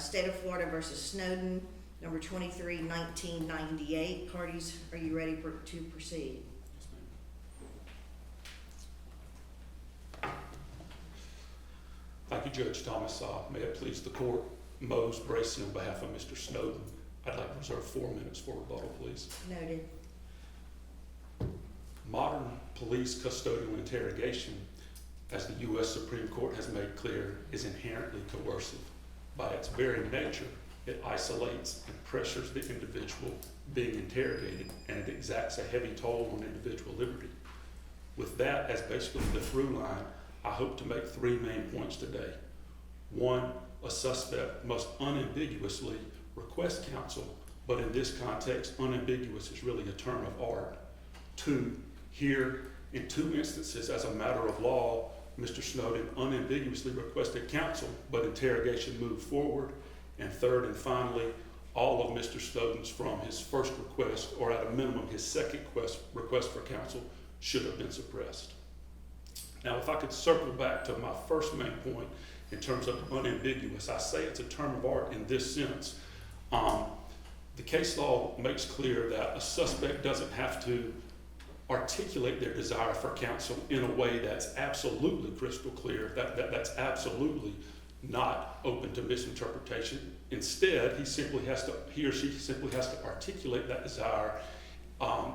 State of Florida versus Snowden, number 23-1998. Parties, are you ready to proceed? Thank you, Judge Thomas. May it please the court, Mose Bracey on behalf of Mr. Snowden. I'd like to reserve 4 minutes for rebuttal, please. Noted. Modern police custodial interrogation, as the U.S. Supreme Court has made clear, is inherently coercive. By its very nature, it isolates and pressures the individual being interrogated, and it exacts a heavy toll on individual liberty. With that as basically the through line, I hope to make 3 main points today. 1, a suspect must unambiguously request counsel, but in this context, unambiguous is really a term of art. 2, here, in 2 instances, as a matter of law, Mr. Snowden unambiguously requested counsel, but interrogation moved forward. And 3rd and finally, all of Mr. Snowden's from his first request, or at a minimum his second request for counsel, should have been suppressed. Now, if I could circle back to my first main point in terms of unambiguous, I say it's a term of art in this sense. The case law makes clear that a suspect doesn't have to articulate their desire for counsel in a way that's absolutely crystal clear, that's absolutely not open to misinterpretation. Instead, he or she simply has to articulate that desire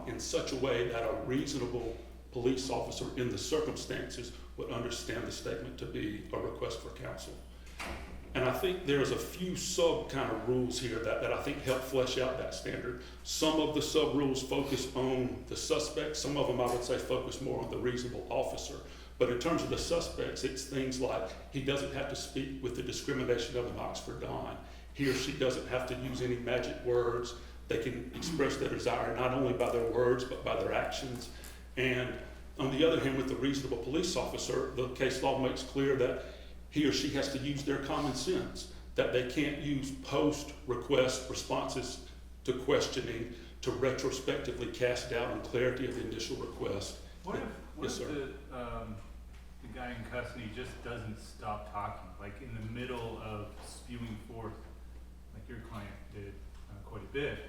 in such a way that a reasonable police officer in the circumstances would understand the statement to be a request for counsel. And I think there's a few sub kind of rules here that I think help flesh out that standard. Some of the sub rules focus on the suspect. Some of them, I would say, focus more on the reasonable officer. But in terms of the suspects, it's things like he doesn't have to speak with the discrimination of an Oxford Don. He or she doesn't have to use any magic words. They can express their desire not only by their words, but by their actions. And on the other hand, with the reasonable police officer, the case law makes clear that he or she has to use their common sense, that they can't use post-request responses to questioning to retrospectively cast doubt on clarity of the initial request. What Yes, if sir. the guy in custody just doesn't stop talking, like in the middle of spewing forth, like your client did quite a bit,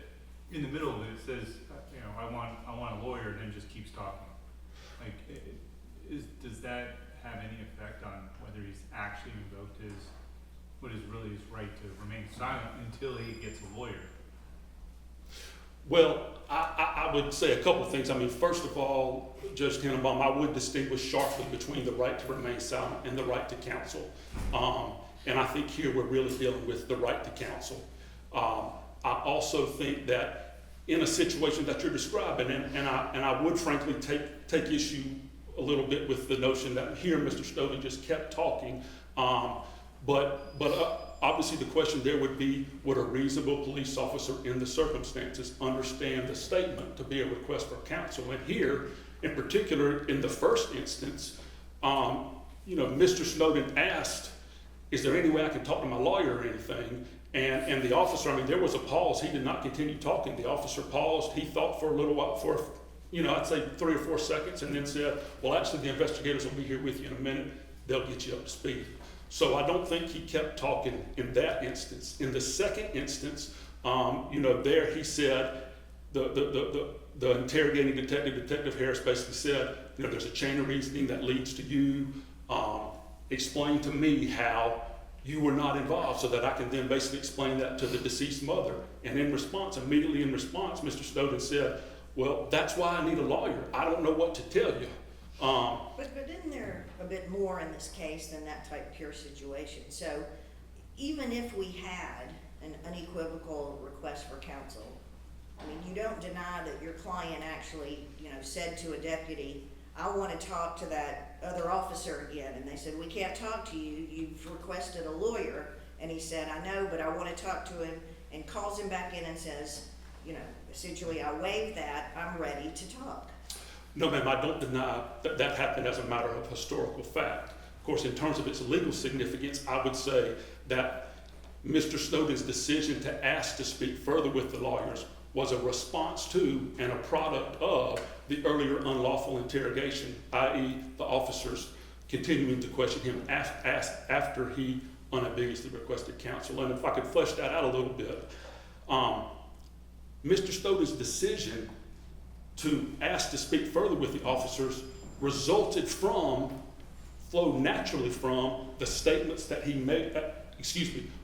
in the middle of it says, I want a lawyer, and then just keeps talking. Like, does that have any effect on whether he's actually invoked what is really his right to remain silent until he gets a lawyer? Well, I would say a couple of things. I mean, first of all, Judge Tenenbaum, I would distinguish sharply between the right to remain silent and the right to counsel. And I think here we're really dealing with the right to counsel. I also think that in a situation that you're describing, and I would frankly take issue a little bit with the notion that here Mr. Snowden just kept talking, but obviously the question there would be, would a reasonable police officer in the circumstances understand the statement to be a request for counsel? And here, in particular, in the first instance, Mr. Snowden asked, is there any way I can talk to my lawyer or anything? And the officer, there was a pause. He did not continue talking. The officer paused. He thought for a little while, I'd say 3 or 4 seconds, and then said, well, actually, the investigators will be here with you in a minute. They'll get you up to speed. So I don't think he kept talking in that instance. In the second instance, there he said, the interrogating Detective Harris basically said, there's a chain of reasoning that leads to you. Explain to me how you were not involved so that I can then basically explain that to the deceased mother. And immediately in response, Mr. Snowden said, well, that's why I need a lawyer. I don't know what to tell you. But isn't there a bit more in this case than that type pure situation? So even if we had an unequivocal request for counsel, you don't deny that your client actually, said to a deputy, I want to talk to that other officer again. And they said, we can't talk to you. You've requested a lawyer. And he said, I know, but I want to talk to him, and calls him back in and says, essentially, I waived that. I'm ready to talk. No, ma'am, I don't deny that happened as a matter of historical fact. Of course, in terms of its legal significance, I would say that Mr. Snowden's decision to ask to speak further with the lawyers was a response to and a product of the earlier unlawful interrogation, i.e. the officers continuing to question him after he unambiguously requested counsel. And if I could flesh that out a little bit, Mr. Snowden's decision to ask to speak further with the officers flowed naturally from the statements that he made,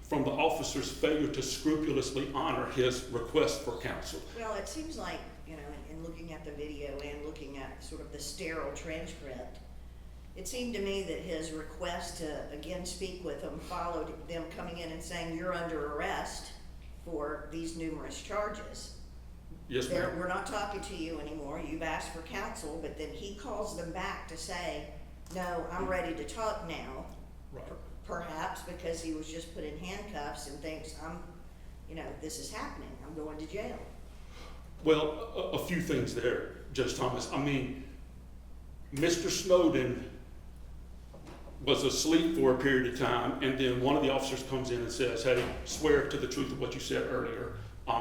from the officer's failure to scrupulously honor his request for counsel. Well, it seems like, you know, in looking at the video and looking at sort of the sterile transcript, it seemed to me that his request to again speak with them followed them coming in and saying, you're under arrest for these numerous charges. Yes, ma'am. We're not talking to you anymore. You've asked for counsel, but then he calls them back to say, no, I'm ready to talk now. Right. Perhaps because he was just put in handcuffs and thinks, this is happening. I'm going to jail. Well, a few things there, Judge Thomas. I mean, Mr. Snowden was asleep for a period of time, and then one of the officers comes in and says, hey, swear to the truth of what you said earlier.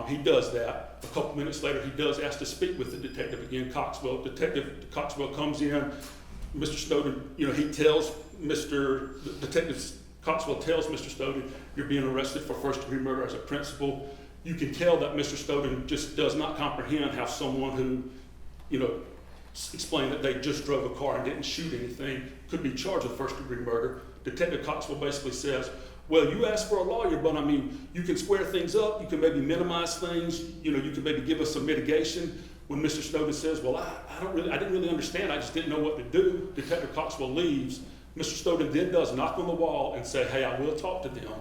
He does that. A couple minutes later, he does ask to speak with the detective again, Coxwell. Detective Coxwell comes in. Mr. Snowden, Detective Coxwell tells Mr. Snowden, you're being arrested for first-degree murder as a principal. You can tell that Mr. Snowden just does not comprehend how someone who, explained that they just drove a car and didn't shoot anything could be charged with first-degree murder. Detective Coxwell basically says, well, you asked for a lawyer, but I mean, you can square things up, you can maybe minimize things, you can maybe give us some mitigation. When Mr. Snowden says, well, I didn't really understand, I just didn't know what to do, Detective Coxwell leaves. Mr. Snowden then does knock on the wall and say, hey, I will talk to them.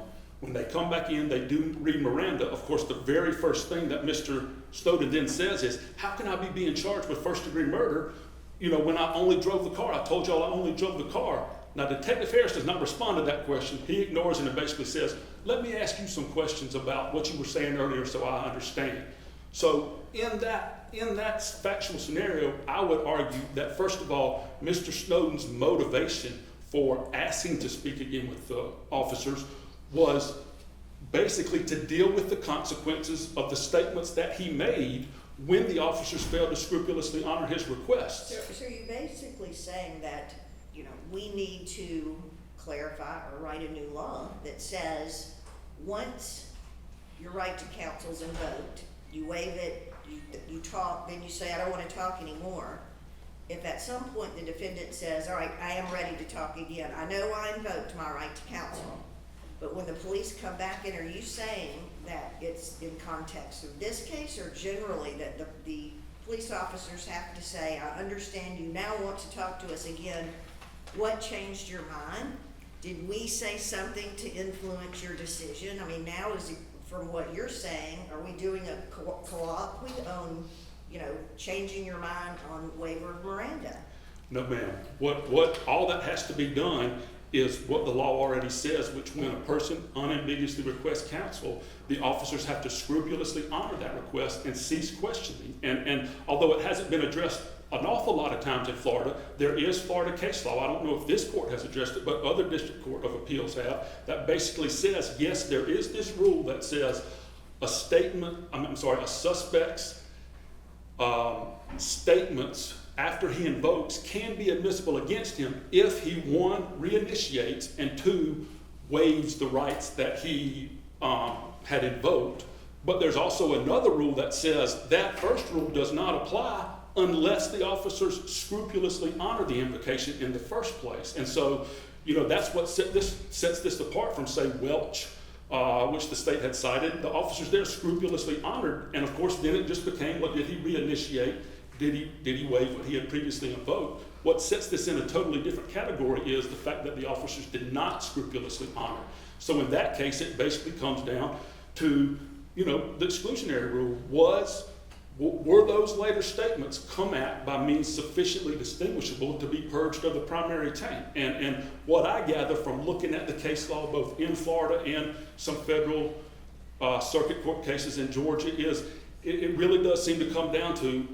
When they come back in, they do read Miranda. Of course, the very first thing that Mr. Snowden then says is, how can I be being charged with first-degree murder, when I only drove the car? I told y'all I only drove the car. Now, Detective Harris does not respond to that question. He ignores it and basically says, let me ask you some questions about what you were saying earlier so I understand. So in that factual scenario, I would argue that, first of all, Mr. Snowden's motivation for asking to speak again with the officers was basically to deal with the consequences of the statements that he made when the officers failed to scrupulously honor his requests. So you're basically saying that, we need to clarify or write a new law that says once your right to counsel is invoked, you waive it, you talk, then you say, I don't want to talk anymore. If at some point the defendant says, all right, I am ready to talk again, I know I invoked my right to counsel, but when the police come back in, are you saying that it's in context of this case or generally that the police officers have to say, I understand you now want to talk to us again. What changed your mind? Did we say something to influence your decision? I mean, now from what you're saying, are we doing a colloquy on, changing your mind on waiver of Miranda? No, ma'am. What all that has to be done is what the law already says, which when a person unambiguously requests counsel, the officers have to scrupulously honor that request and cease questioning. And although it hasn't been addressed an awful lot of times in Florida, there is Florida case law. I don't know if this court has addressed it, but other district court of appeals have, that basically says, yes, there is this rule that says a suspect's statements after he invokes can be admissible against him if he, one, reinitiates, and two, waives the rights that he had invoked. But there's also another rule that says that first rule does not apply unless the officers scrupulously honor the invocation in the first place. And so, that's what sets this apart from, say, Welch, which the state had cited. The officers there scrupulously honored, and of course then it just became, well, did he reinitiate? Did he waive what he had previously invoked? What sets this in a totally different category is the fact that the officers did not scrupulously honor. So in that case, it basically comes down to, the exclusionary rule were those later statements come at by means sufficiently distinguishable to be purged of the primary taint? And what I gather from looking at the case law both in Florida and some federal circuit court cases in Georgia is it really does seem to come down to,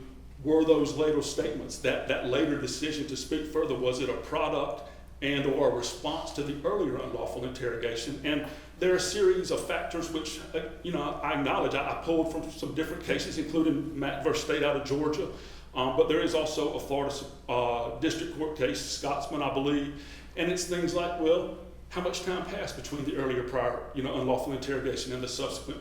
were those later statements, that later decision to speak further, was it a product and or a response to the earlier unlawful interrogation? And there are a series of factors which, I acknowledge I pulled from some different cases, including Matt versus State out of Georgia, but there is also a Florida district court case, Scotsman, I believe, and it's things like, well, how much time passed between the earlier prior, unlawful interrogation and the subsequent,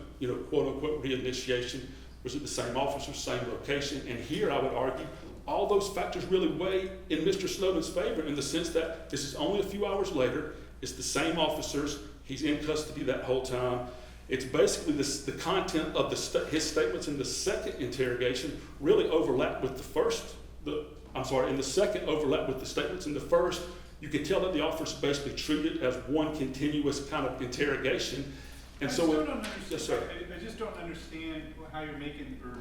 quote unquote reinitiation? Was it the same officer, same location? And here I would argue all those factors really weigh in Mr. Snowden's favor in the sense that this is only a few hours later. It's the same officers. He's in custody that whole time. It's basically the content of his statements in the second interrogation really overlap with the first. In the second overlap with the statements in the first. You can tell that the officers basically treated it as one continuous kind of interrogation. And so, yes, sir. I just don't understand how you're making or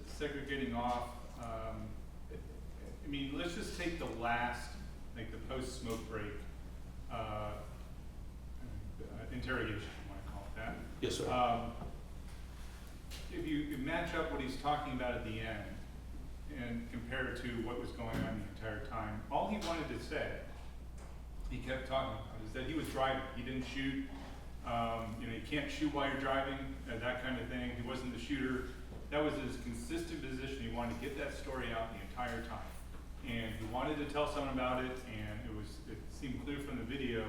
segregating off. I mean, let's just take the last, like the post-smoke break interrogation, you want to call it that. Yes, sir. If you match up what he's talking about at the end and compare it to what was going on the entire time, all he wanted to say, he kept talking about, is that he was driving. He didn't shoot. You can't shoot while you're driving, that kind of thing. He wasn't the shooter. That was his consistent position. He wanted to get that story out the entire time. And he wanted to tell someone about it, and it seemed clear from the video,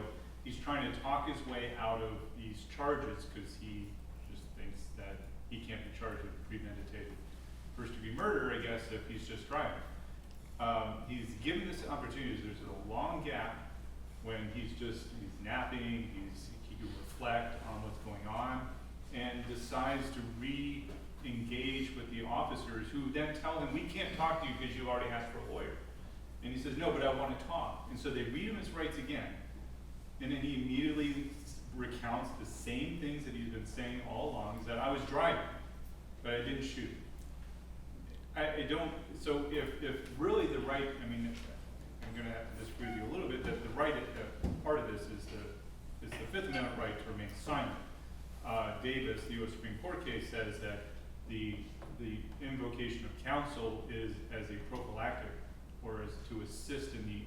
he's trying to talk his way out of these charges because he just thinks that he can't be charged with premeditated first-degree murder, I guess, if he's just driving. He's given this opportunity. There's a long gap when he's napping, he can reflect on what's going on, and decides to re-engage with the officers who then tell him, we can't talk to you because you already asked for a lawyer. And he says, no, but I want to talk. And so they read him his rights again. And then he immediately recounts the same things that he's been saying all along, is that I was driving, but I didn't shoot. So if really the right, I'm going to have to disagree with you a little bit, that the right, part of this is the Fifth Amendment right to remain silent. Davis, the U.S. Supreme Court case, says that the invocation of counsel is as a prophylactic, or as to assist in the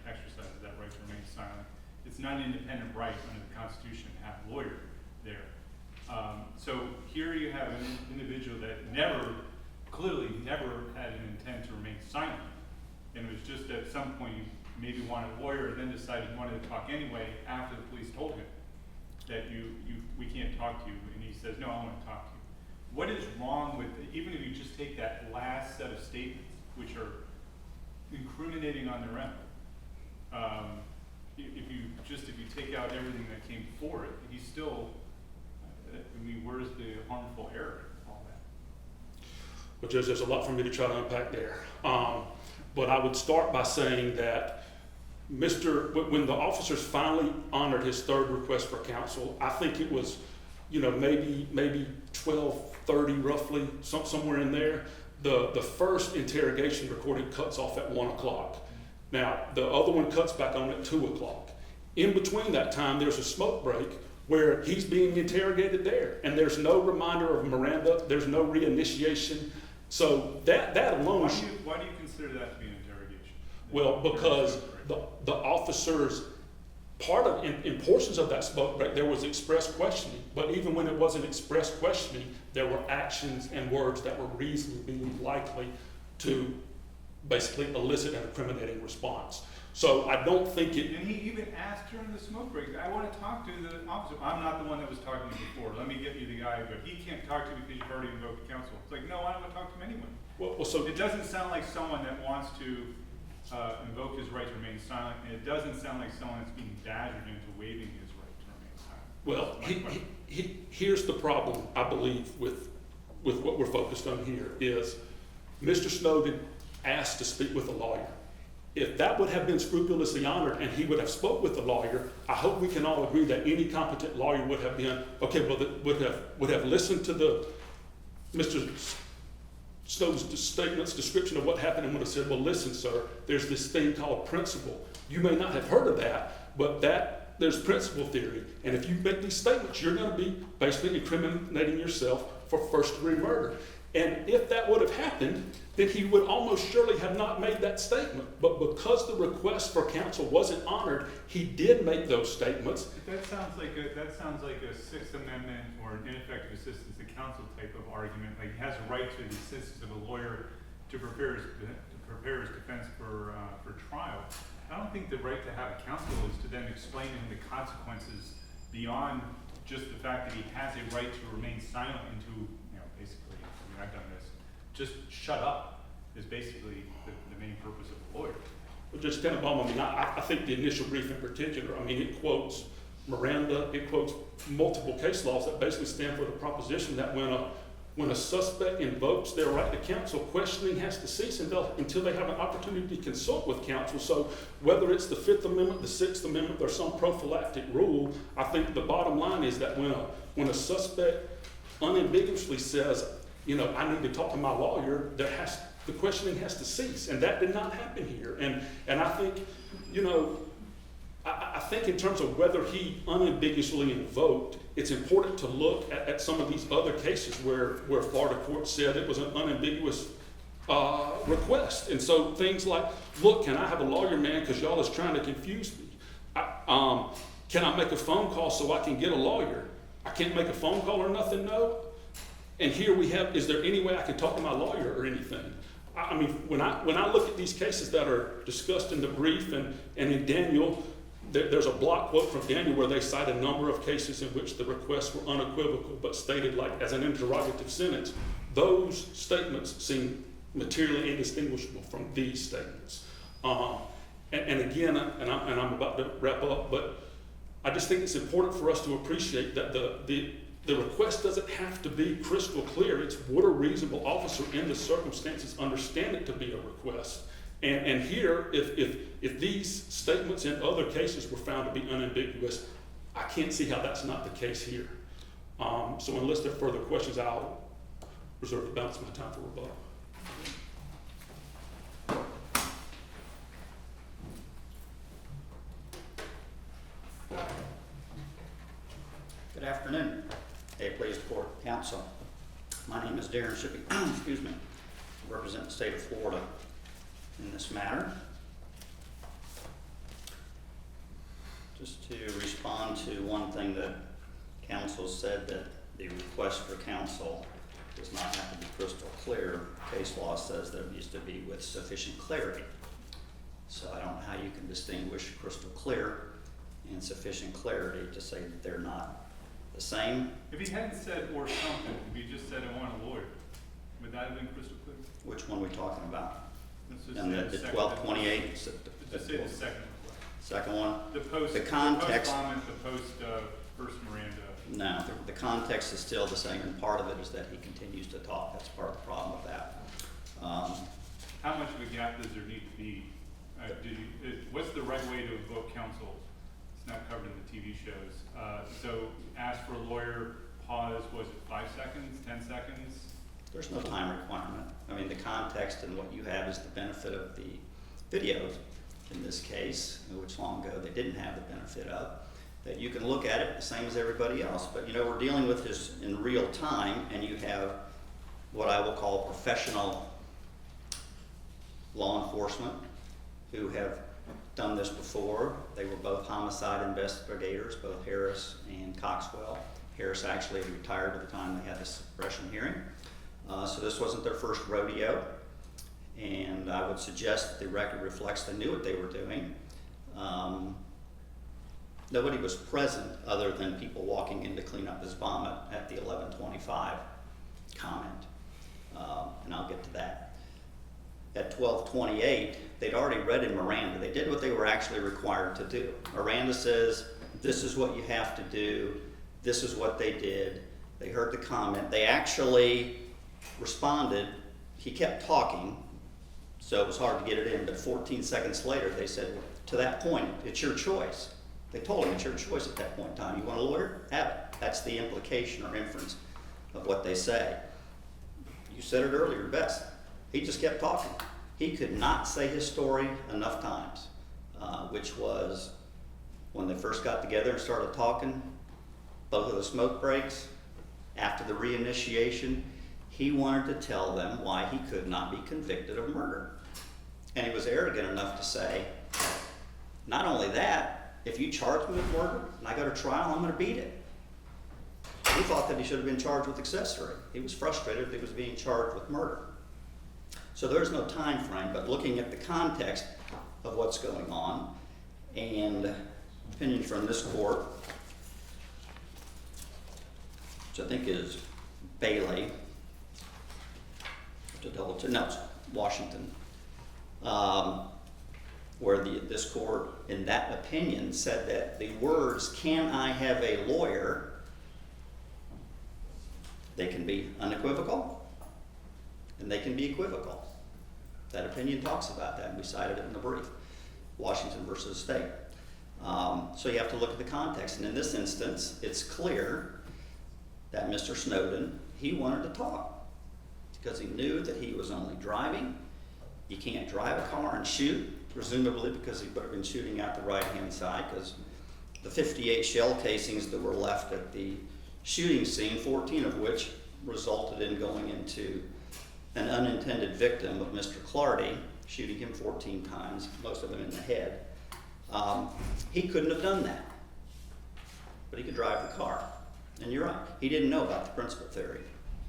exercise of that right to remain silent. It's not an independent right under the Constitution to have a lawyer there. So here you have an individual that clearly never had an intent to remain silent. And it was just at some point you maybe wanted a lawyer and then decided you wanted to talk anyway after the police told him that we can't talk to you. And he says, no, I want to talk to you. What is wrong with, even if you just take that last set of statements, which are incriminating on their own, if you take out everything that came before it, he's still, where's the harmful error in all that? Well, Judge, there's a lot for me to try to unpack there. But I would start by saying that when the officers finally honored his third request for counsel, I think it was, maybe 12:30 roughly, somewhere in there. The first interrogation recording cuts off at 1 o'clock. Now, the other one cuts back on at 2 o'clock. In between that time, there's a smoke break where he's being interrogated there, and there's no reminder of Miranda, there's no reinitiation. So that alone. Why do you consider that to be an interrogation? Well, because the officers, in portions of that smoke break, there was express questioning. But even when it wasn't express questioning, there were actions and words that were reasonably likely to basically elicit an incriminating response. So I don't think it. And he even asked during the smoke break, I want to talk to the officer. I'm not the one that was talking to you before. Let me get you the guy, but he can't talk to you because you've already invoked counsel. It's like, no, I don't want to talk to him anyway. Well, so it doesn't sound like someone that wants to invoke his right to remain silent, and it doesn't sound like someone that's being badgered into waiving his right to remain silent. Well, here's the problem, I believe, with what we're focused on here is Mr. Snowden asked to speak with a lawyer. If that would have been scrupulously honored and he would have spoke with the lawyer, I hope we can all agree that any competent lawyer would have been, would have listened to Mr. Snowden's statements, description of what happened, and would have said, well, listen, sir, there's this thing called principle. You may not have heard of that, but there's principle theory. And if you make these statements, you're going to be basically incriminating yourself for first-degree murder. And if that would have happened, then he would almost surely have not made that statement. But because the request for counsel wasn't honored, he did make those statements. That sounds like a Sixth Amendment or an ineffective assistance to counsel type of argument. Like he has a right to the assistance of a lawyer to prepare his defense for trial. I don't think the right to have a counsel is to then explain to him the consequences beyond just the fact that he has a right to remain silent and to, basically, I've done this, just shut up is basically the main purpose of a lawyer. Well, Judge Tenenbaum, I think the initial brief in particular, it quotes Miranda, it quotes multiple case laws that basically stand for the proposition that when a suspect invokes their right to counsel, questioning has to cease until they have an opportunity to consult with counsel. So whether it's the Fifth Amendment, the Sixth Amendment, or some prophylactic rule, I think the bottom line is that when a suspect unambiguously says, I need to talk to my lawyer, the questioning has to cease, and that did not happen here. And I think, I think in terms of whether he unambiguously invoked, it's important to look at some of these other cases where Florida courts said it was an unambiguous request. And so things like, look, can I have a lawyer, man, because y'all is trying to confuse me. Can I make a phone call so I can get a lawyer? I can't make a phone call or nothing, no. And here we have, is there any way I can talk to my lawyer or anything? When I look at these cases that are discussed in the brief and in Daniel, there's a block quote from Daniel where they cite a number of cases in which the requests were unequivocal, but stated like as an interrogative sentence. Those statements seem materially indistinguishable from these statements. And again, I'm about to wrap up, but I just think it's important for us to appreciate that the request doesn't have to be crystal clear. It's would a reasonable officer in the circumstances understand it to be a request. And here, if these statements in other cases were found to be unambiguous, I can't see how that's not the case here. So unless there are further questions, I'll reserve the balance of my time for rebuttal. Good afternoon. Hey, please report, counsel. My name is Darren Shippey. Excuse me. I represent the state of Florida in this matter. Just to respond to one thing that counsel said, that the request for counsel does not have to be crystal clear. Case law says there needs to be with sufficient clarity. So I don't know how you can distinguish crystal clear and sufficient clarity to say that they're not the same. If he hadn't said or something, if he just said I want a lawyer, would that have been crystal clear? Which one are we talking about? Let's just And say the second- 1228, Let's just say the second request. second one? The post, The the context- post Bauman, the post first Miranda. No, the context is still the same, and part of it is that he continues to talk. That's part of the problem with that. How much of a gap does there need to be? What's the right way to invoke counsel? It's not covered in the TV shows. So ask for a lawyer, pause, was it 5 seconds, 10 seconds? There's no time requirement. The context and what you have is the benefit of the videos in this case, which long ago they didn't have the benefit of, that you can look at it the same as everybody else. But we're dealing with this in real time, and you have what I will call professional law enforcement who have done this before. They were both homicide investigators, both Harris and Coxwell. Harris actually retired at the time they had the suppression hearing. So this wasn't their first rodeo, and I would suggest that the record reflects they knew what they were doing. Nobody was present other than people walking in to clean up his vomit at the 11:25 comment, and I'll get to that. At 12:28, they'd already read in Miranda. They did what they were actually required to do. Miranda says, this is what you have to do. This is what they did. They heard the comment. They actually responded. He kept talking, so it was hard to get it in, but 14 seconds later, they said, to that point, it's your choice. They told him it's your choice at that point in time. You want a lawyer? Have it. That's the implication or inference of what they say. You said it earlier best. He just kept talking. He could not say his story enough times, which was when they first got together and started talking, both of the smoke breaks, after the reinitiation, he wanted to tell them why he could not be convicted of murder. And he was arrogant enough to say, not only that, if you charge me with murder and I go to trial, I'm going to beat it. He thought that he should have been charged with accessory. He was frustrated that he was being charged with murder. So there's no time frame, but looking at the context, of what's going on. And opinion from this court, which I think is Bailey, to double check, no, it's Washington, where this court, in that opinion, said that the words, "Can I have a lawyer?" they can be unequivocal, and they can be equivocal. That opinion talks about that, and we cited it in the brief, Washington versus State. So you have to look at the context, and in this instance, it's clear that Mr. Snowden, he wanted to talk because he knew that he was only driving. You can't drive a car and shoot, presumably because he would have been shooting out the right-hand side, because the 58 shell casings that were left at the shooting scene, 14 of which resulted in going into an unintended victim of Mr. Clardy, shooting him 14 times, most of them in the head. He couldn't have done that, but he could drive the car. And you're right, he didn't know about the principal theory.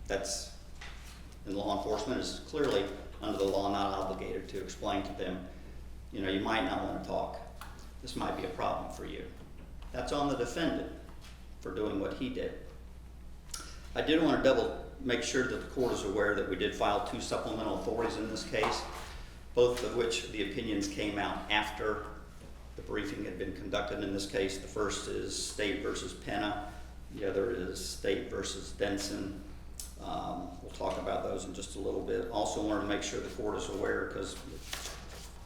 That's, in law enforcement, is clearly under the law not obligated to explain to them, you know, you might not want to talk. This might be a problem for you. That's on the defendant for doing what he did. I did want to make sure that the court is aware that we did file 2 supplemental authorities in this case, both of which the opinions came out after the briefing had been conducted in this case. The first is State versus Penna. The other is State versus Denson. We'll talk about those in just a little bit. Also wanted to make sure the court is aware, because it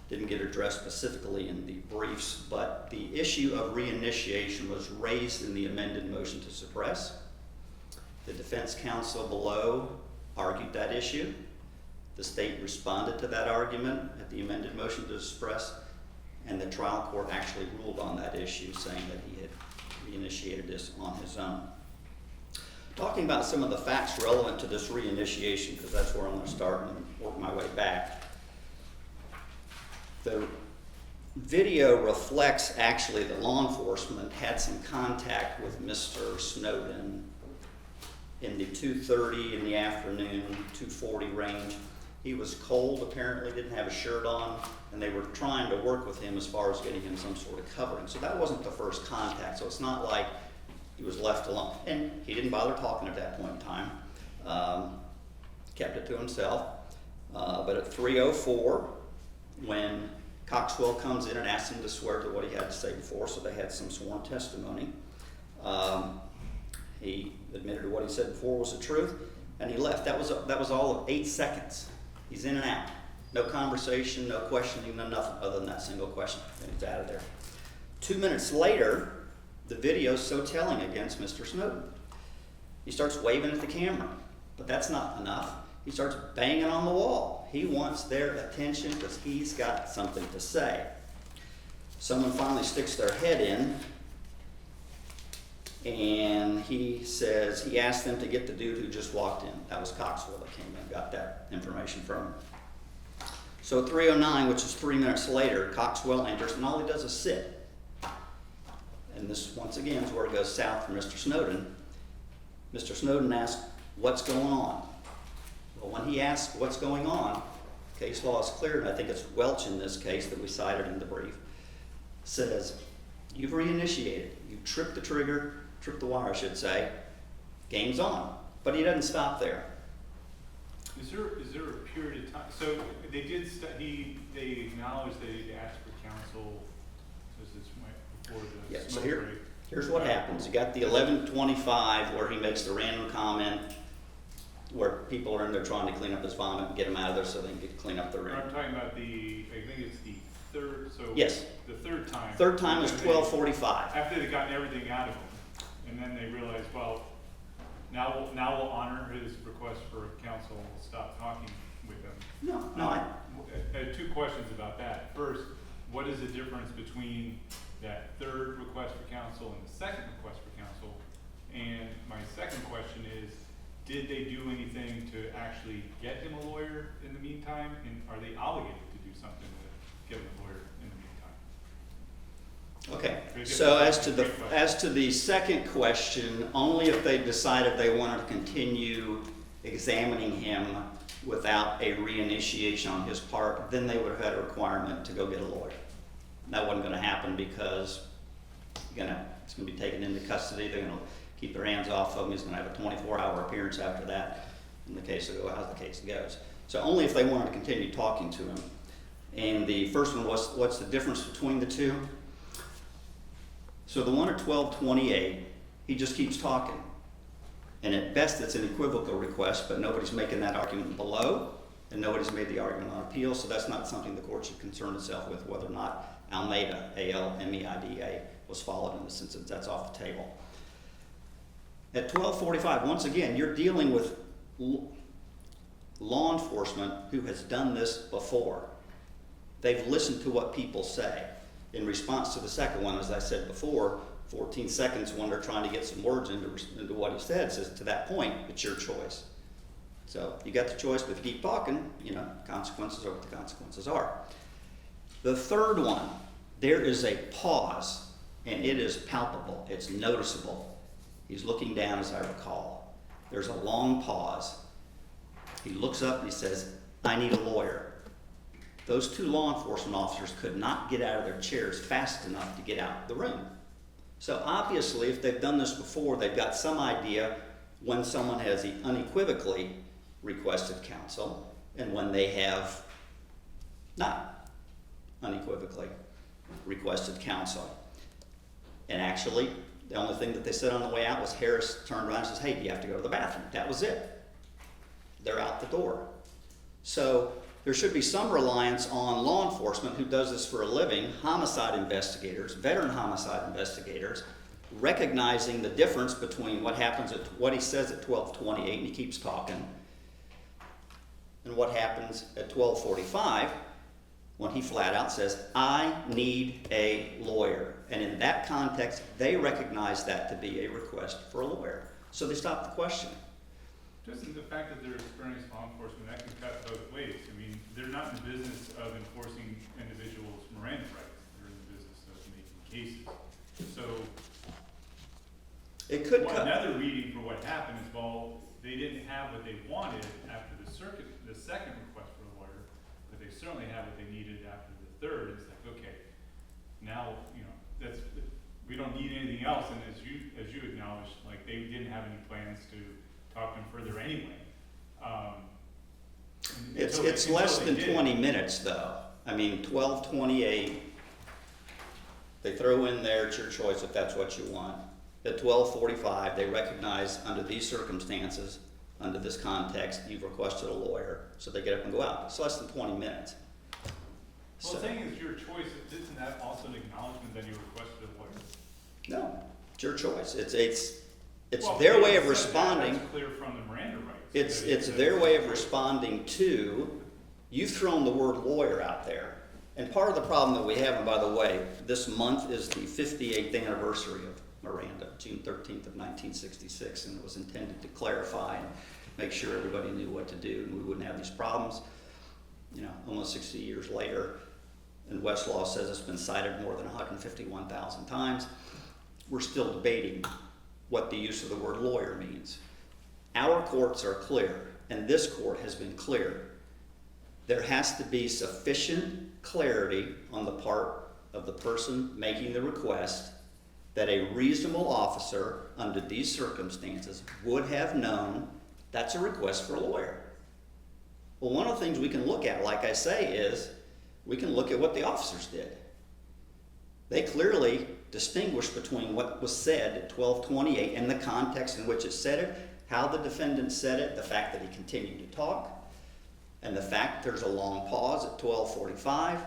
didn't get addressed specifically in the briefs, but the issue of reinitiation was raised in the amended motion to suppress. The defense counsel below argued that issue. The state responded to that argument at the amended motion to suppress, and the trial court actually ruled on that issue, saying that he had reinitiated this on his own. Talking about some of the facts relevant to this reinitiation, because that's where I'm going to start and work my way back. The video reflects actually that law enforcement had some contact with Mr. Snowden in the 2:30 in the afternoon, 2:40 range. He was cold, apparently didn't have a shirt on, and they were trying to work with him as far as getting him some sort of covering. So that wasn't the first contact, so it's not like he was left alone. And he didn't bother talking at that point in time, kept it to himself. But at 3:04, when Coxwell comes in and asks him to swear to what he had to say before, so they had some sworn testimony, he admitted to what he said before was the truth, and he left. That was all of 8 seconds. He's in and out. No conversation, no questioning, no nothing other than that single question, and he's out of there. 2 minutes later, the video's so telling against Mr. Snowden. He starts waving at the camera, but that's not enough. He starts banging on the wall. He wants their attention because he's got something to say. Someone finally sticks their head in, and he says, he asked them to get the dude who just walked in. That was Coxwell that came in, got that information from him. So at 3:09, which is 3 minutes later, Coxwell enters, and all he does is sit. And this, once again, is where it goes south for Mr. Snowden. Mr. Snowden asks, "What's going on?" Well, when he asks what's going on, case law is clear, and I think it's Welch in this case that we cited in the brief, says, you've reinitiated, you tripped the trigger, tripped the wire, I should say, game's on. But he doesn't stop there. Is there a period of time? So they did they acknowledged they asked for counsel. This is before the Yeah, so smoke here, break. here's what happens. You got the 11:25 where he makes the random comment where people are in there trying to clean up his vomit and get him out of there so they can clean up the room. I'm talking about I think it's the third, so. Yes. The third time. Third time is After 12:45. After they'd gotten everything out of him, and then they realized, well, now we'll honor his request for counsel and we'll stop talking with him. No, I had 2 questions about that. First, what is the difference between that third request for counsel and the second request for counsel? And my second question is, did they do anything to actually get him a lawyer in the meantime? And are they obligated to do something to get him a lawyer in the meantime? Okay, so as to the second question, only if they decided they wanted to continue examining him without a reinitiation on his part, then they would have had a requirement to go get a lawyer. That wasn't gonna happen because it's gonna be taken into custody, they're gonna keep their hands off of him, he's gonna have a 24-hour appearance after that, and the case will go as the case goes. So only if they wanted to continue talking to him. And the first one was, what's the difference between the two? So the one at 1228, he just keeps talking. And at best, it's an equivocal request, but nobody's making that argument below, and nobody's made the argument on appeal, so that's not something the court should concern itself with, whether or not Almeida, A-L-M-E-I-D-A, was followed in this instance. That's off the table. At 1245, once again, you're dealing with law enforcement who has done this before. They've listened to what people say. In response to the second one, as I said before, 14 seconds when they're trying to get some words into what he said, says to that point, it's your choice. So you got the choice, but if you keep talking, consequences are what the consequences are. The third one, there is a pause, and it is palpable, it's noticeable. He's looking down, as I recall. There's a long pause. He looks up and he says, I need a lawyer. Those two law enforcement officers could not get out of their chairs fast enough to get out of the room. So obviously, if they've done this before, they've got some idea when someone has unequivocally requested counsel and when they have not unequivocally requested counsel. And actually, the only thing that they said on the way out was Harris turned around and says, hey, do you have to go to the bathroom? That was it. They're out the door. So there should be some reliance on law enforcement who does this for a living, homicide investigators, veteran homicide investigators, recognizing the difference between what happens at what he says at 1228 and he keeps talking, and what happens at 1245 when he flat out says, I need a lawyer. And in that context, they recognize that to be a request for a lawyer. So they stop the questioning. Just in the fact that they're experienced law enforcement, that can cut both ways. I mean, they're not in the business of enforcing individuals' Miranda rights. They're in the business of making cases. So, It could cut. another reading for what happened is, well, they didn't have what they wanted after the second request for a lawyer, but they certainly had what they needed after the third. It's like, okay, now, we don't need anything else. And as you acknowledged, like, they didn't have any plans to talk them further anyway. It's less than 20 minutes though. I mean, 1228, they throw in there, it's your choice if that's what you want. At 1245, they recognize under these circumstances, under this context, you've requested a lawyer, so they get up and go out. It's less than 20 minutes. Well, the thing is your choice. Isn't that also an acknowledgement that you requested a lawyer? No, it's your choice. It's Well, their they way of said responding. That's clear from the Miranda rights. It's their way of responding to, you've thrown the word lawyer out there. And part of the problem that we have, and by the way, this month is the 58th anniversary of Miranda, June 13th of 1966, and it was intended to clarify and make sure everybody knew what to do and we wouldn't have these problems. Almost 60 years later, and Westlaw says it's been cited more than 151,000 times, we're still debating what the use of the word lawyer means. Our courts are clear, and this court has been clear. There has to be sufficient clarity on the part of the person making the request that a reasonable officer under these circumstances would have known that's a request for a lawyer. Well, one of the things we can look at, like I say, is we can look at what the officers did. They clearly distinguished between what was said at 1228 and the context in which it said it, how the defendant said it, the fact that he continued to talk, and the fact there's a long pause at 1245.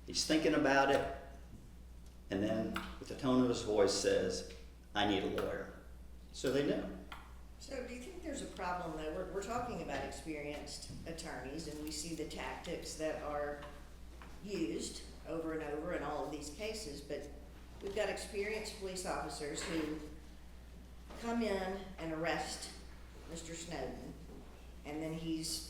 He's thinking about it, and then with the tone of his voice says, I need a lawyer. So they knew. So do you think there's a problem though? We're talking about experienced attorneys and we see the tactics that are used over and over in all of these cases, but we've got experienced police officers who come in and arrest Mr. Snowden, and then he's,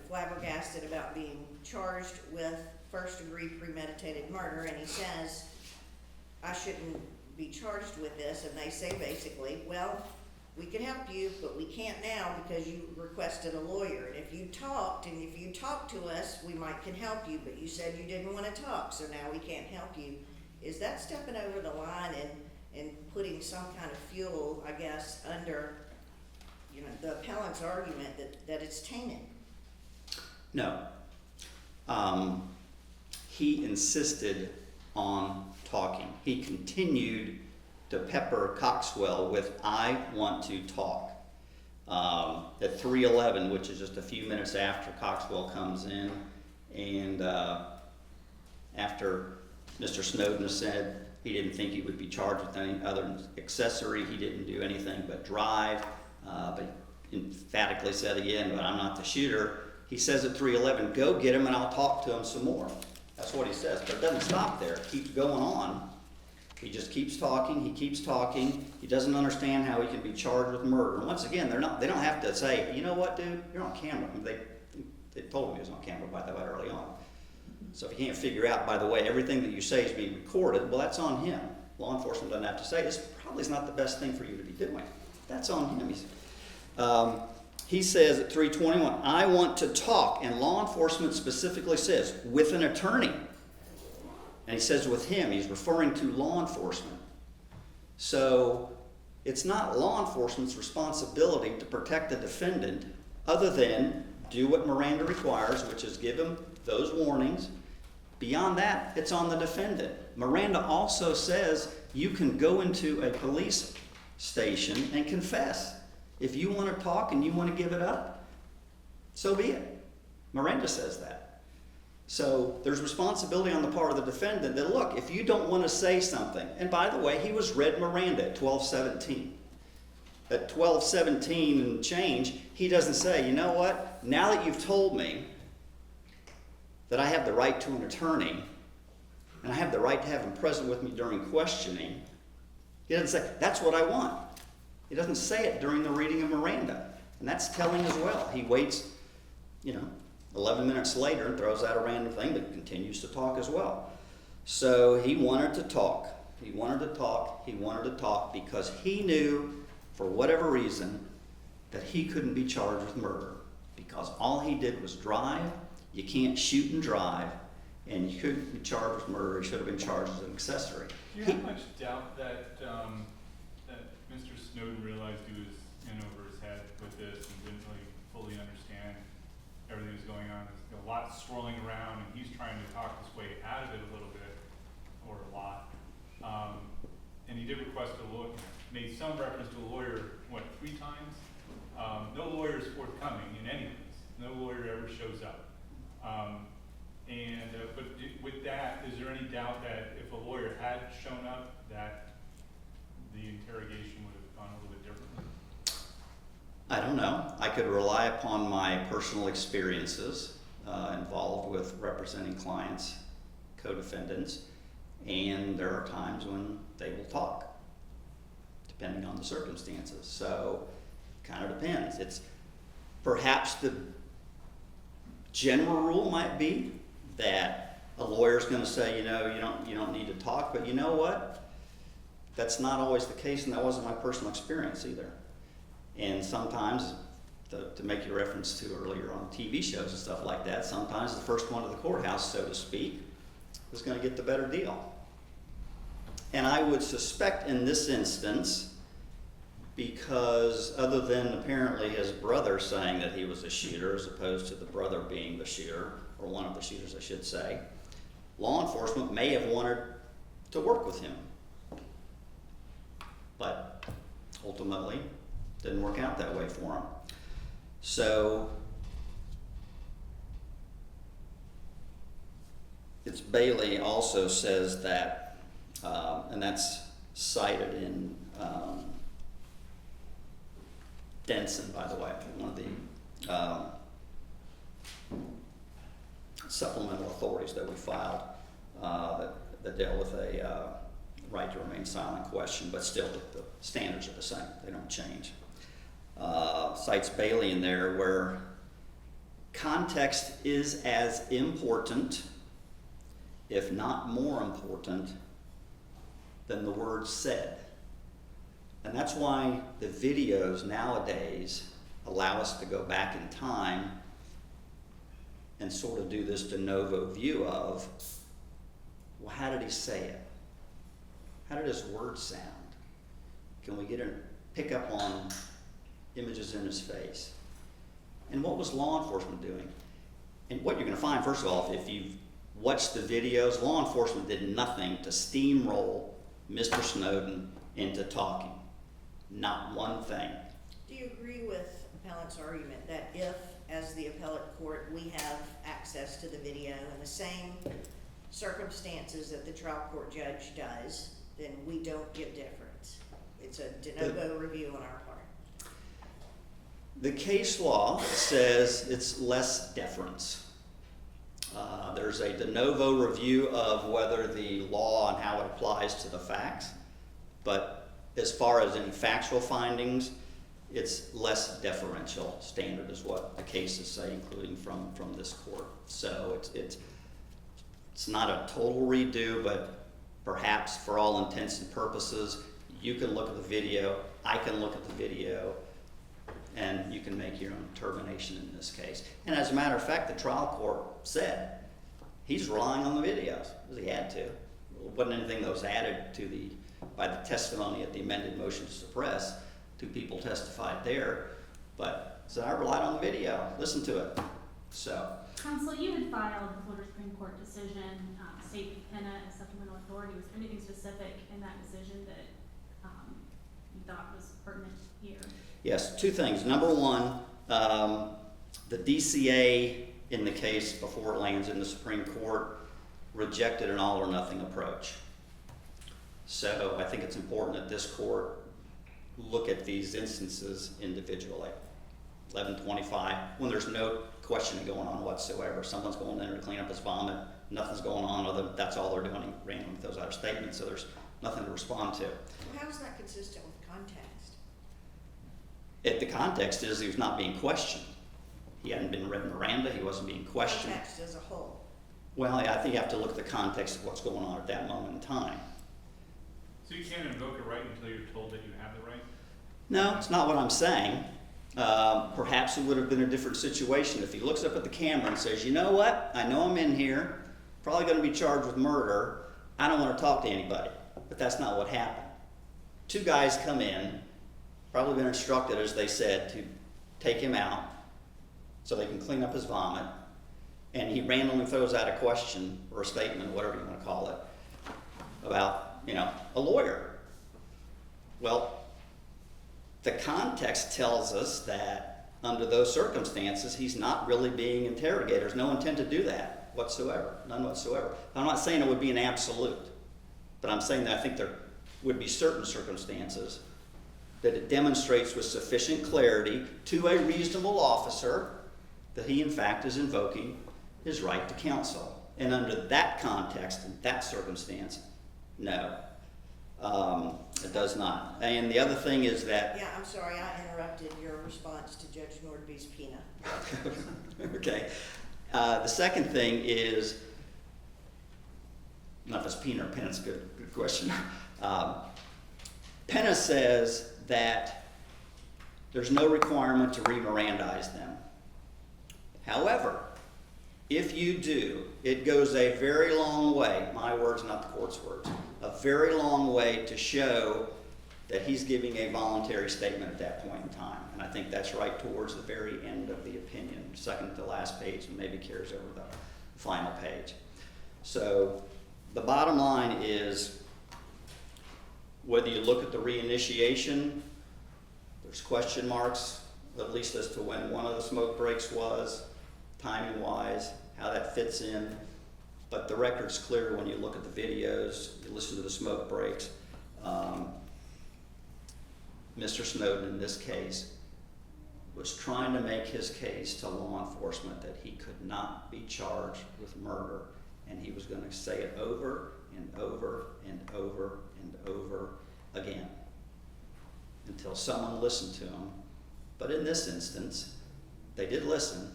flabbergasted about being charged with first-degree premeditated murder, and he says, I shouldn't be charged with this, and they say basically, well, we can help you, but we can't now because you requested a lawyer. And if you talked to us, we can help you, but you said you didn't wanna talk, so now we can't help you. Is that stepping over the line and putting some kind of fuel, I guess, under, the appellant's argument that it's tainted? No. He insisted on talking. He continued to pepper Coxwell with, "I want to talk." At 3:11, which is just a few minutes after Coxwell comes in, and after Mr. Snowden said he didn't think he would be charged with any other accessory, he didn't do anything but drive, but emphatically said again, "But I'm not the shooter." He says at 3:11, "Go get him and I'll talk to him some more." That's what he says, but it doesn't stop there. It keeps going on. He just keeps talking, he keeps talking. He doesn't understand how he can be charged with murder. And once again, they don't have to say, "You know what, dude, you're on camera." They told him he was on camera, by the way, early on. So if you can't figure out, by the way, everything that you say is being recorded, well, that's on him. Law enforcement doesn't have to say, "This probably is not the best thing for you to be doing." That's on him. He says at 3:21, "I want to talk," and law enforcement specifically says, "with an attorney." And he says with him, he's referring to law enforcement. So it's not law enforcement's responsibility to protect the defendant other than do what Miranda requires, which is give him those warnings. Beyond that, it's on the defendant. Miranda also says you can go into a police station and confess. If you want to talk and you want to give it up, so be it. Miranda says that. So there's responsibility on the part of the defendant that, look, if you don't want to say something, and by the way, he was read Miranda at 12:17. At 12:17 and change, he doesn't say, "You know what, now that you've told me that I have the right to an attorney, and I have the right to have him present with me during questioning," he doesn't say, "That's what I want." He doesn't say it during the reading of Miranda, and that's telling as well. He waits, 11 minutes later and throws out a random thing, but continues to talk as well. So he wanted to talk. He wanted to talk. He wanted to talk because he knew, for whatever reason, that he couldn't be charged with murder because all he did was drive. You can't shoot and drive, and you couldn't be charged with murder. He should have been charged as an accessory. Do you have much doubt that Mr. Snowden realized he was in over his head with this and didn't really fully understand everything that was going on? There's a lot swirling around, and he's trying to talk his way out of it a little bit, or a lot. And he did request a lawyer, made some reference to a lawyer, 3 times? No lawyer is forthcoming in any case. No lawyer ever shows up. But with that, is there any doubt that if a lawyer had shown up, that the interrogation would have gone a little bit differently? I don't know. I could rely upon my personal experiences involved with representing clients, co-defendants, and there are times when they will talk, depending on the circumstances. So it kind of depends. It's perhaps the general rule might be that a lawyer's going to say, you don't need to talk, but you know what? That's not always the case, and that wasn't my personal experience either. And sometimes, to make your reference to earlier on TV shows and stuff like that, sometimes the first one to the courthouse, so to speak, is going to get the better deal. And I would suspect in this instance, because other than apparently his brother saying that he was a shooter as opposed to the brother being the shooter, or one of the shooters I should say, law enforcement may have wanted to work with him. But ultimately, didn't work out that way for him. So it's Bailey also says that, and that's cited in Denson, by the way, one of the supplemental authorities that we filed that dealt with a right to remain silent question, but still the standards are the same, they don't change. Cites Bailey in there where context is as important, if not more important, than the words said. And that's why the videos nowadays allow us to go back in time and sort of do this de novo view of, well, how did he say it? How did his words sound? Can we pick up on images in his face? And what was law enforcement doing? And what you're going to find, first of all, if you've watched the videos, law enforcement did nothing to steamroll Mr. Snowden into talking. Not one thing. Do you agree with appellant's argument that if, as the appellate court, we have access to the video in the same circumstances that the trial court judge does, then we don't give deference? It's a de novo review on our part. The case law says it's less deference. There's a de novo review of whether the law and how it applies to the facts, but as far as any factual findings, it's less deferential standard is what the cases say, including from this court. So it's not a total redo, but perhaps for all intents and purposes, you can look at the video, I can look at the video, and you can make your own determination in this case. And as a matter of fact, the trial court said he's relying on the videos, because he had to. It wasn't anything that was added by the testimony at the amended motion to suppress. 2 people testified there, but said I relied on the video, listen to it. So. Counsel, you had filed the Florida Supreme Court decision, state Penna as supplemental authority. Was there anything specific in that decision that you thought was pertinent here? Yes, 2 things. Number 1, the DCA in the case before it lands in the Supreme Court rejected an all or nothing approach. So I think it's important that this court look at these instances individually. 1125, when there's no questioning going on whatsoever. Someone's going in there to clean up his vomit, nothing's going on other than that's all they're doing. He randomly throws out a statement, so there's nothing to respond to. Well, how is that consistent with context? The context is he was not being questioned. He hadn't been read Miranda, he wasn't being questioned. Context as a whole. Well, I think you have to look at the context of what's going on at that moment in time. So you can't invoke a right until you're told that you have the right? No, it's not what I'm saying. Perhaps it would have been a different situation if he looks up at the camera and says, you know what, I know I'm in here, probably going to be charged with murder, I don't want to talk to anybody. But that's not what happened. 2 guys come in, probably been instructed, as they said, to take him out so they can clean up his vomit, and he randomly throws out a question or a statement, whatever you want to call it, about, a lawyer. Well, the context tells us that under those circumstances, he's not really being interrogated. There's no intent to do that whatsoever, none whatsoever. I'm not saying it would be an absolute, but I'm saying that I think there would be certain circumstances that it demonstrates with sufficient clarity to a reasonable officer that he in fact is invoking his right to counsel. And under that context and that circumstance, no, it does not. And the other thing is that... Yeah, I'm sorry, I interrupted your response to Judge Nordby's Pena. Okay. The second thing is, not if it's Pena or Penna, it's a good question. Penna says that there's no requirement to re-Mirandize them. However, if you do, it goes a very long way, my words, not the court's words, a very long way to show that he's giving a voluntary statement at that point in time. And I think that's right towards the very end of the opinion, second to last page, and maybe carries over the final page. So the bottom line is, whether you look at the reinitiation, there's question marks, at least as to when one of the smoke breaks was, timing-wise, how that fits in. But the record's clear when you look at the videos, you listen to the smoke breaks. Mr. Snowden, in this case, was trying to make his case to law enforcement that he could not be charged with murder, and he was going to say it over and over and over and over again until someone listened to him. But in this instance, they did listen,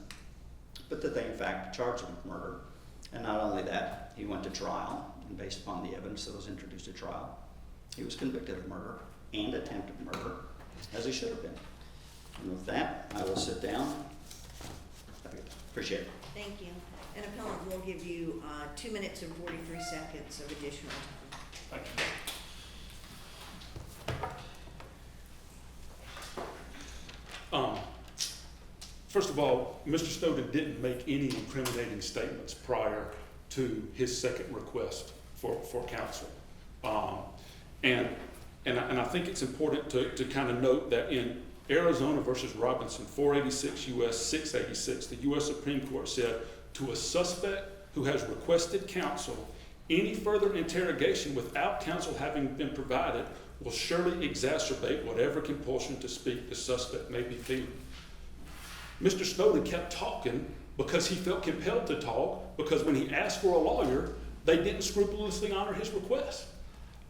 but that they in fact charged him with murder. And not only that, he went to trial, and based upon the evidence that was introduced at trial, he was convicted of murder and attempted murder, as he should have been. And with that, I will sit down. Appreciate it. Thank you. And appellant will give you 2 minutes and 43 seconds of additional time. Thank you. First of all, Mr. Snowden didn't make any incriminating statements prior to his second request for counsel. And I think it's important to kind of note that in Arizona versus Robinson, 486 U.S. 686, the U.S. Supreme Court said, to a suspect who has requested counsel, any further interrogation without counsel having been provided will surely exacerbate whatever compulsion to speak the suspect may be feeling. Mr. Snowden kept talking because he felt compelled to talk, because when he asked for a lawyer, they didn't scrupulously honor his request.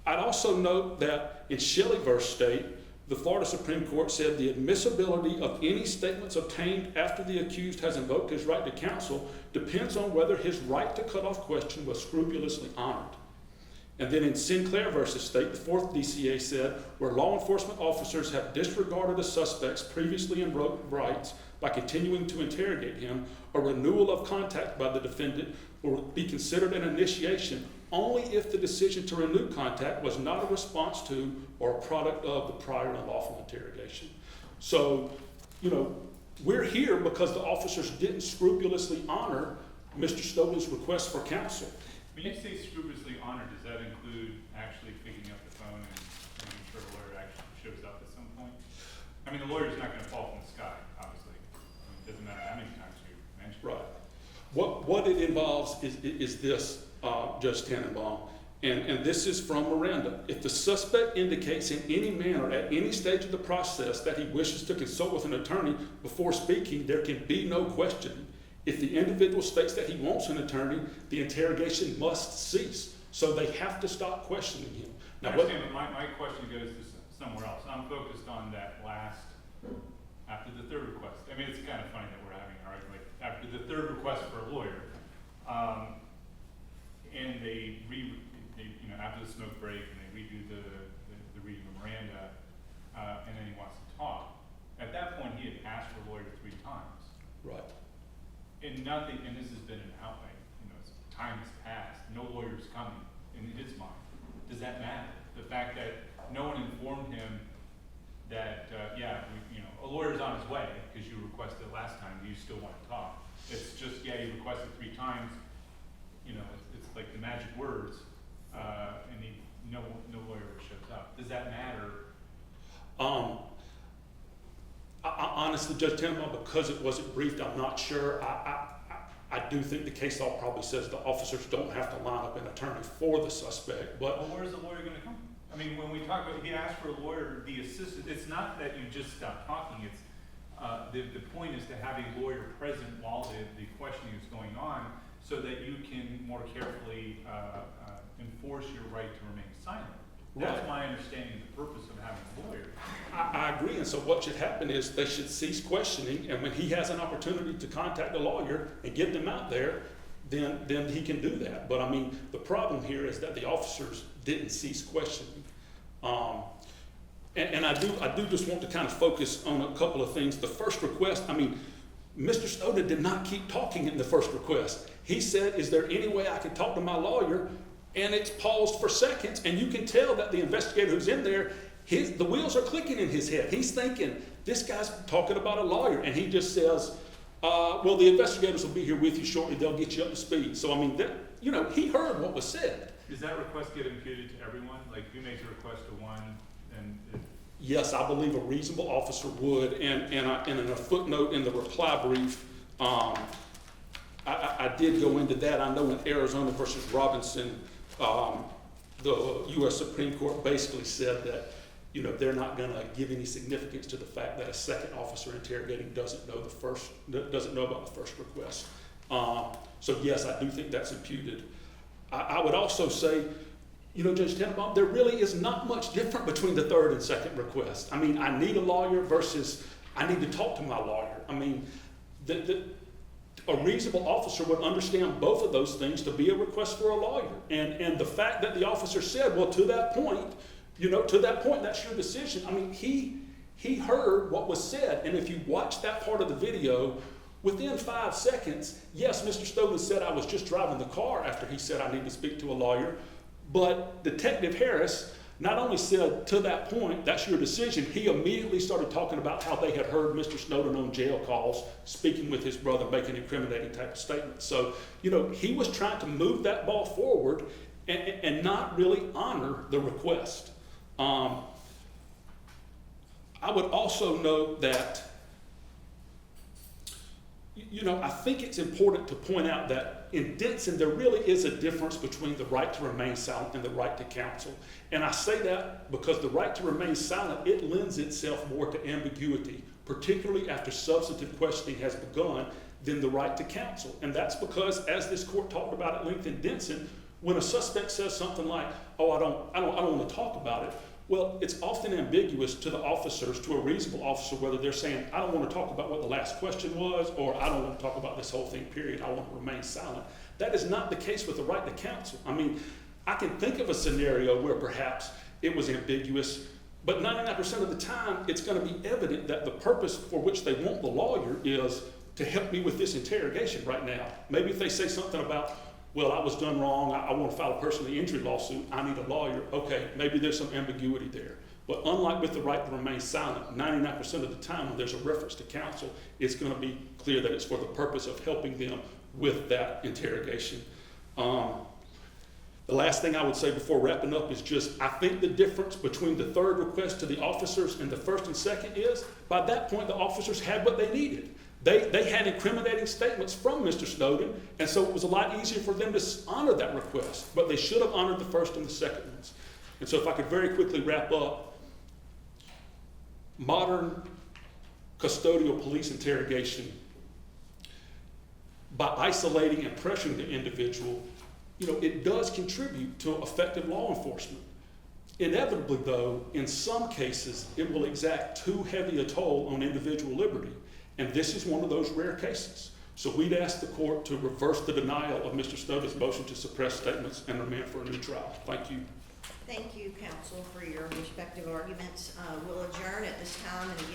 I'd also note that in Shelley v. State, the Florida Supreme Court said the admissibility of any statements obtained after the accused has invoked his right to counsel depends on whether his right to cut off question was scrupulously honored. And then in Sinclair v. State, the 4th DCA said, where law enforcement officers have disregarded a suspect's previously invoked rights by continuing to interrogate him, a renewal of contact by the defendant will be considered an initiation only if the decision to renew contact was not a response to or a product of the prior unlawful interrogation. So, we're here because the officers didn't scrupulously honor Mr. Snowden's request for counsel. When you say scrupulously honored, does that include actually picking up the phone and making sure the lawyer actually shows up at some point? I mean, the lawyer's not gonna fall from the sky, obviously. It doesn't matter how many times you mention it. Right. What it involves is this, Judge Tannenbaum, and this is from Miranda. If the suspect indicates in any manner at any stage of the process that he wishes to consult with an attorney before speaking, there can be no questioning. If the individual states that he wants an attorney, the interrogation must cease. So they have to stop questioning him. I understand, but my question goes to somewhere else. I'm focused on that last, after the third request. I mean, it's kind of funny that we're having an argument. After the third request for a lawyer, and they after the smoke break, and they redo the reading of Miranda, and then he wants to talk. At that point, he had asked for a lawyer 3 times. Right. And nothing, and this has been an outright, time has passed, no lawyer's coming in his mind. Does that matter? The fact that no one informed him that, a lawyer's on his way because you requested it last time, do you still want to talk? It's just, you requested 3 times, it's like the magic words, and no lawyer ever shows up. Does that matter? I honestly, Judge Tannenbaum, because it wasn't briefed, I'm not sure. I do think the case law probably says the officers don't have to line up an attorney for the suspect, but. Well, where's the lawyer gonna come? I mean, when we talk about, he asked for a lawyer, the assistant, it's not that you just stop talking, it's, the point is to have a lawyer present while the questioning is going on so that you can more carefully, enforce your right to remain silent. That's Right. my understanding of the purpose of having a lawyer. I agree, and so what should happen is they should cease questioning, and when he has an opportunity to contact a lawyer and get them out there, then he can do that. But I mean, the problem here is that the officers didn't cease questioning. And I do just want to kind of focus on a couple of things. The first request, Mr. Snowden did not keep talking in the first request. He said, is there any way I can talk to my lawyer? And it's paused for seconds, and you can tell that the investigator who's in there, the wheels are clicking in his head. He's thinking, this guy's talking about a lawyer, and he just says, well, the investigators will be here with you shortly. They'll get you up to speed. So, he heard what was said. Does that request get imputed to everyone? Like, if you make a request to one, and Yes, I believe a reasonable officer would, and in a footnote in the reply brief, I did go into that. I know in Arizona versus Robinson, the U.S. Supreme Court basically said that, they're not going to give any significance to the fact that a second officer interrogating doesn't know about the first request. So yes, I do think that's imputed. I would also say, Judge Tannenbaum, there really is not much different between the third and second request. I need a lawyer versus I need to talk to my lawyer. A reasonable officer would understand both of those things to be a request for a lawyer. And the fact that the officer said, well, to that point, You know, to that point, that's your decision. I mean, he heard what was said, and if you watch that part of the video, within 5 seconds, yes, Mr. Snowden said, I was just driving the car after he said I need to speak to a lawyer, but Detective Harris not only said to that point, that's your decision, he immediately started talking about how they had heard Mr. Snowden on jail calls, speaking with his brother, making incriminating type of statements. So, you know, he was trying to move that ball forward and not really honor the request. I would also note that, you know, I think it's important to point out that in Denson, there really is a difference between the right to remain silent and the right to counsel. And I say that because the right to remain silent, it lends itself more to ambiguity, particularly after substantive questioning has begun, than the right to counsel. And that's because, as this court talked about at length in Denson, when a suspect says something like, oh, I don't want to talk about it, well, it's often ambiguous to the officers, to a reasonable officer, whether they're saying, I don't want to talk about what the last question was, or I don't want to talk about this whole thing, period. I want to remain silent. That is not the case with the right to counsel. I mean, I can think of a scenario where perhaps it was ambiguous, but 99% of the time, it's going to be evident that the purpose for which they want the lawyer is to help me with this interrogation right now. Maybe if they say something about, well, I was done wrong, I want to file a personal injury lawsuit, I need a lawyer. Okay, maybe there's some ambiguity there. But unlike with the right to remain silent, 99% of the time when there's a reference to counsel, it's going to be clear that it's for the purpose of helping them with that interrogation. The last thing I would say before wrapping up is just, I think the difference between the third request to the officers and the first and second is, by that point, the officers had what they needed. They had incriminating statements from Mr. Snowden, and so it was a lot easier for them to honor that request, but they should have honored the first and the second ones. And so if I could very quickly wrap up, modern custodial police interrogation, by isolating and pressuring the individual, you know, it does contribute to effective law enforcement. Inevitably, though, in some cases, it will exact too heavy a toll on individual liberty. And this is one of those rare cases. So we'd ask the court to reverse the denial of Mr. Snowden's motion to suppress statements and remand for a new trial. Thank you. Thank you, counsel, for your respective arguments. We'll adjourn at this time, and again,